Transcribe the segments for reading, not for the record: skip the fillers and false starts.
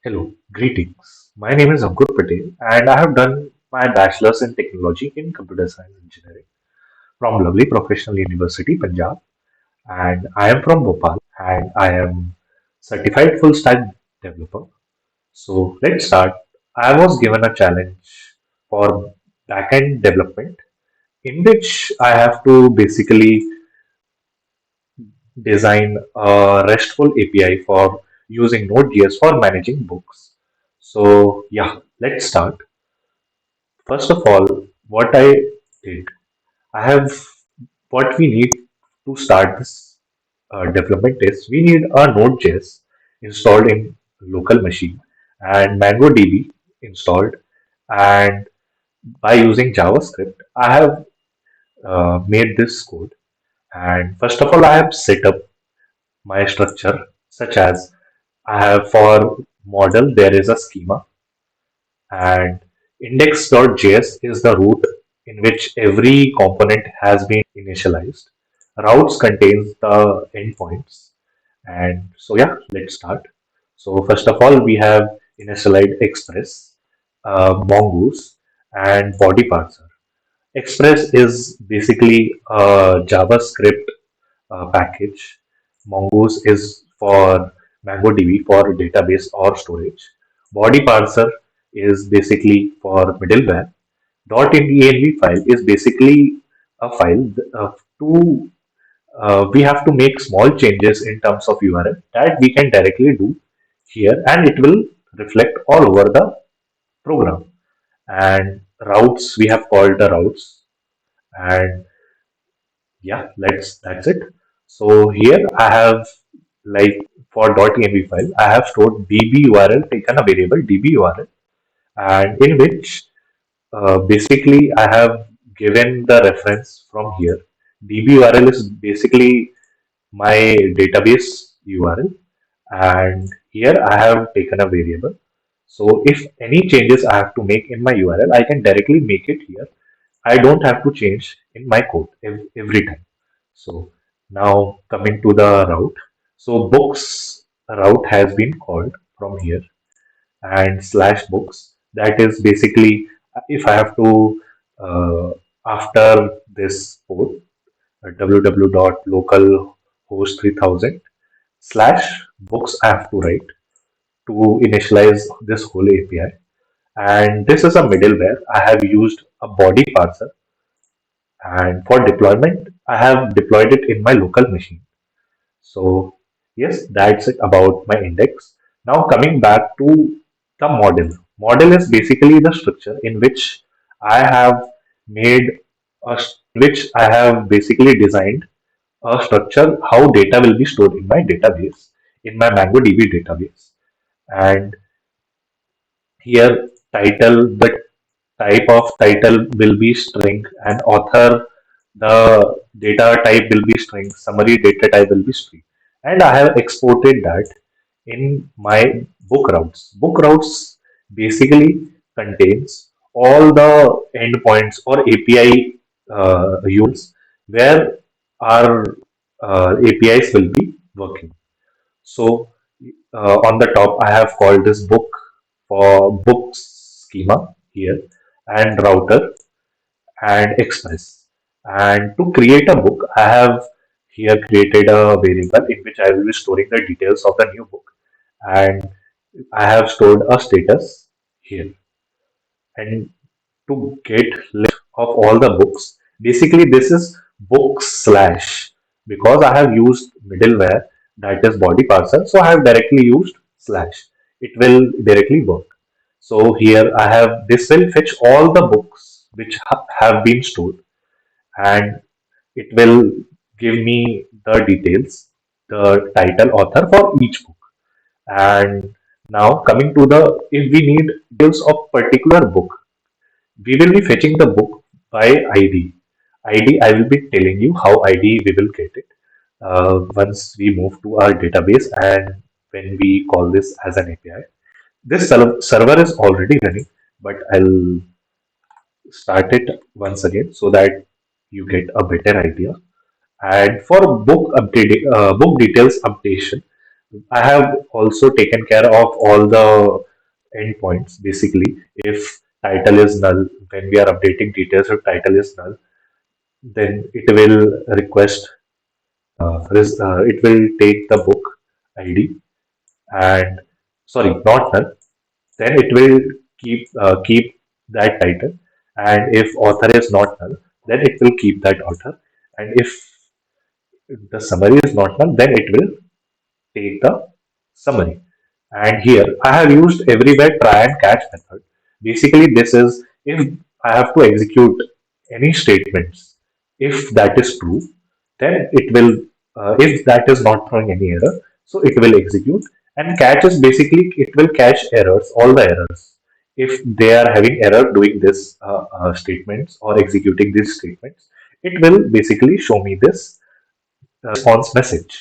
Hello, greetings. My name is Ankur Patel and I have done my bachelor's in technology in computer science engineering from lovely professional university, Punjab. And I am from Bhopal and I am certified full stack developer. So let's start. I was given a challenge for backend development in which I have to basically design a RESTful API for using Node.js for managing books. So yeah, let's start. First of all, what I did, I have what we need to start this development is we need a Node.js installed in local machine and MongoDB installed. And by using JavaScript, I have made this code. And first of all, I have set up my structure, such as I have for model there is a schema, and index.js is the root in which every component has been initialized. Routes contains the endpoints. And so yeah, let's start. So first of all, we have initialized express, mongoose, and body-parser. Express is basically a JavaScript package. Mongoose is for MongoDB for database or storage. Body parser is basically for middleware. .env file is basically a file to we have to make small changes in terms of URL that we can directly do here, and it will reflect all over the program. And routes, we have called the routes. And yeah, that's it. So here I have, like, for .env file I have stored db url, taken a variable db url, and in which basically I have given the reference from here. Db url is basically my database url, and here I have taken a variable. So if any changes I have to make in my url, I can directly make it here. I don't have to change in my code every time. So now coming to the route. So books route has been called from here, and slash books. That is basically if I have to after this port www.localhost 3000 slash books I have to write to initialize this whole API. And this is a middleware. I have used a body parser, and for deployment I have deployed it in my local machine. So yes, that's it about my index. Now coming back to the model. Model is basically the structure in which I have made which I have basically designed a structure how data will be stored in my database, in my MongoDB database. And here title, the type of title will be string, and author, the data type will be string, summary data type will be string. And I have exported that in my book routes. Book routes basically contains all the endpoints or API URLs where our APIs will be working. So on the top, I have called this book for book schema here, and router and express. And to create a book, I have here created a variable in which I will be storing the details of the new book. And I have stored a status here. And to get list of all the books, basically this is book slash, because I have used middleware, that is body parser, so I have directly used slash. It will directly work. So here I have, this will fetch all the books which have been stored, and it will give me the details, the title, author for each book. And now coming to the, if we need details of particular book, we will be fetching the book by ID. ID, I will be telling you how ID we will get it once we move to our database and when we call this as an API. This server is already running, but I'll start it once again so that you get a better idea. And for book update, book details updation, I have also taken care of all the endpoints. Basically, if title is null, when we are updating details, if title is null, then it will request, it will take the book ID and sorry, not null. Then it will keep that title, and if author is not null, then it will keep that author, and if the summary is not null, then it will take the summary. And here I have used everywhere try and catch method. Basically, this is if I have to execute any statements, if that is true, then it will, if that is not throwing any error, so it will execute. And catch is basically it will catch errors, all the errors. If they are having error doing this statements or executing these statements, it will basically show me this response message.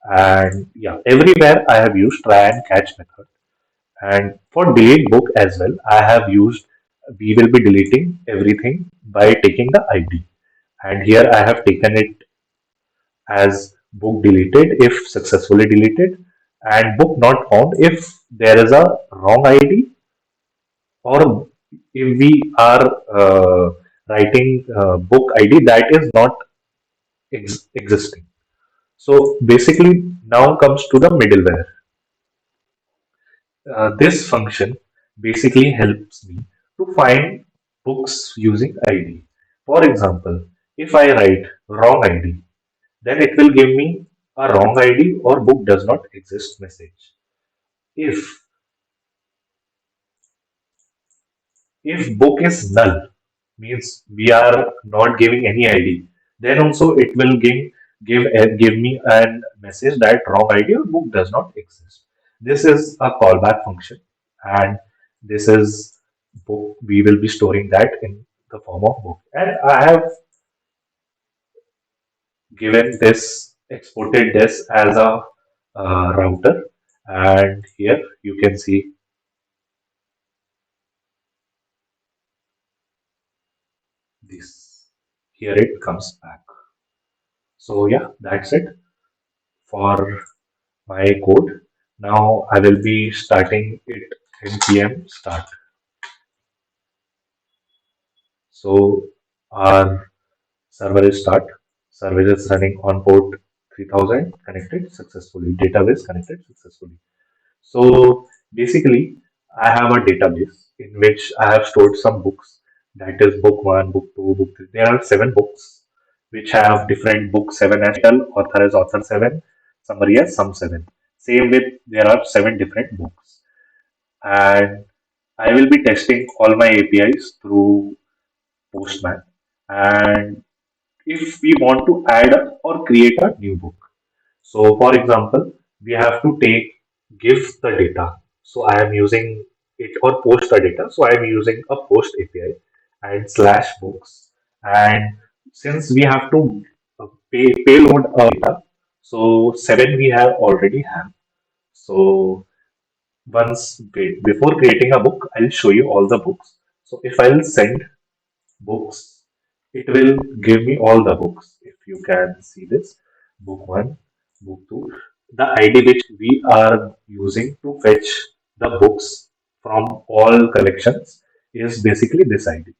And yeah, everywhere I have used try and catch method. And for delete book as well, I have used, we will be deleting everything by taking the ID. And here I have taken it as book deleted if successfully deleted, and book not found if there is a wrong ID, or if we are writing book ID that is not existing. So basically now comes to the middleware. This function basically helps me to find books using ID. For example, if I write wrong ID, then it will give me a wrong ID or book does not exist message. If if book is null, means we are not giving any ID, then also it will give me a message that wrong ID or book does not exist. This is a callback function, and this is book. We will be storing that in the form of book. And I have given this exported this as a router, and here you can see this. Here it comes back. So yeah, that's it for my code. Now I will be starting it npm start. So our server is start. Server is running on port 3000, connected successfully. Database connected successfully. So basically, I have a database in which I have stored some books. That is book one, book two, book three. There are seven books which have different book seven as title, author as author seven, summary as sum seven. Same with there are seven different books, and I will be testing all my APIs through Postman. And if we want to add or create a new book, so for example, we have to give the data. So I am using it or post the data. So I am using a post API and slash books. And since we have to payload a data, so seven we have already have. So before creating a book, I'll show you all the books. So if I'll send books, it will give me all the books. If you can see this, book one, book two, the ID which we are using to fetch the books from all collections is basically this ID.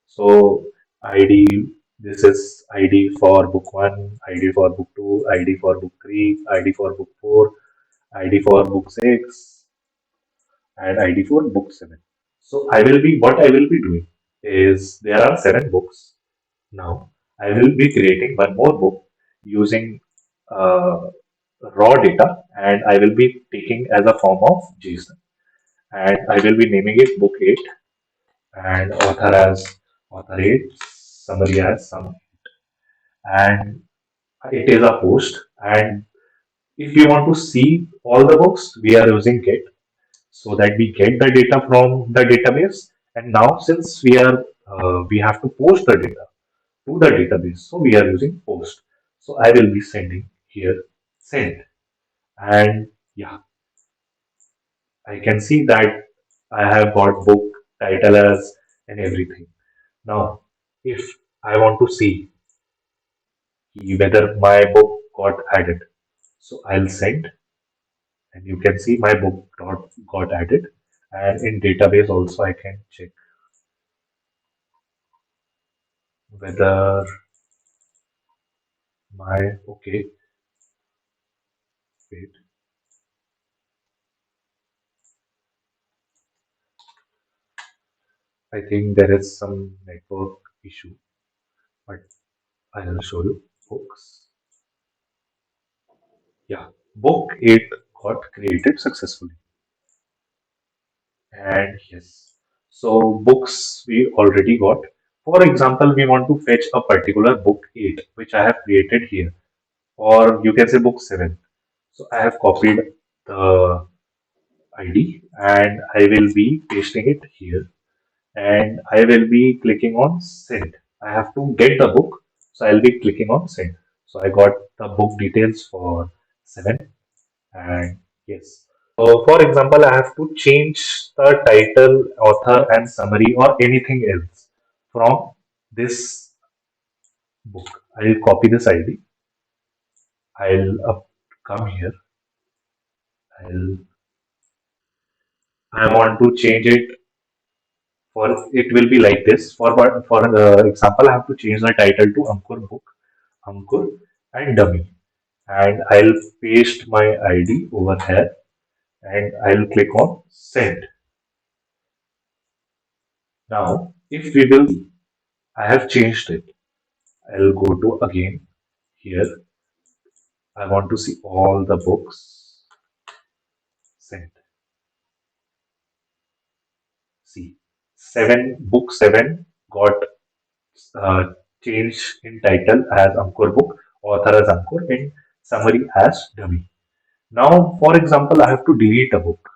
So ID, this is ID for book one, ID for book two, ID for book three, ID for book four, ID for book six, and ID for book seven. So what I will be doing is there are seven books. Now I will be creating one more book using uh, raw data, and I will be taking as a form of JSON, and I will be naming it book 8 and author as author 8, summary as sum, and it is a post. And if you want to see all the books, we are using get, so that we get the data from the database. And now since we have to post the data to the database, so we are using post. So I will be sending here send, and yeah, I can see that I have got book title as and everything. Now if I want to see whether my book got added, so I'll send, and you can see my book dot got added. And in database also I can check whether my okay, wait, I think there is some network issue, but I'll show you books. Yeah, book 8 got created successfully. And yes, so books we already got. For example, we want to fetch a particular book 8, which I have created here, or you can say book 7. So I have copied the ID and I will be pasting it here, and I will be clicking on send. I have to get the book, so I'll be clicking on send. So I got the book details for 7, and yes. So for example, I have to change the title, author, and summary or anything else from this book. I'll copy this ID. Come here. I'll I want to change it for it will be like this. For example, I have to change the title to Ankur book, Ankur and dummy, and I'll paste my ID over here, and I'll click on send. Now, if we will, I have changed it. I'll go to again here. I want to see all the books sent. See, book 7 got uh, changed in title as Ankur book, author as Ankur, and summary as dummy. Now, for example, I have to delete a book.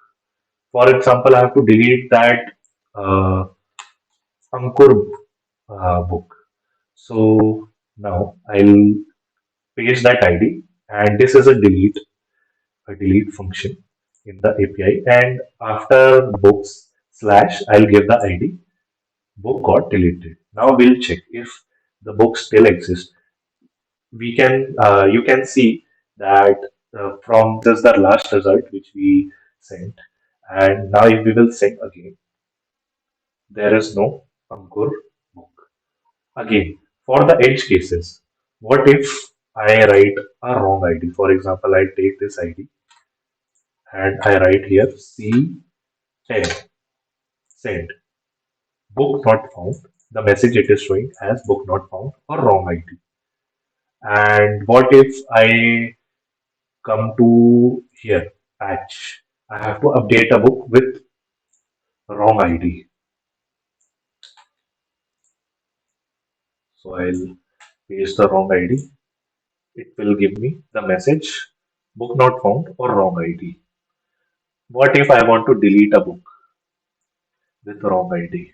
For example, I have to delete that uh, Ankur book. So now I'll paste that ID, and this is a delete function in the API. And after books slash, I'll give the ID. Book got deleted. Now we'll check if the book still exists. You can see that from this is the last result which we sent, and now if we will send again, there is no Ankur book. Again, for the edge cases, what if I write a wrong ID? For example, I take this ID and I write here C10 send book not found. The message it is showing as book not found or wrong ID. And what if I come to here patch? I have to update a book with wrong ID. So I'll paste the wrong ID. It will give me the message book not found or wrong ID. What if I want to delete a book with wrong ID?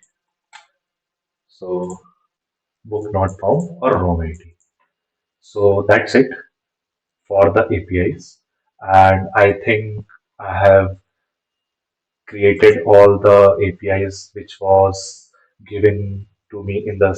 So book not found or wrong ID. So that's it for the APIs. And I think I have created all the APIs which was given to me in the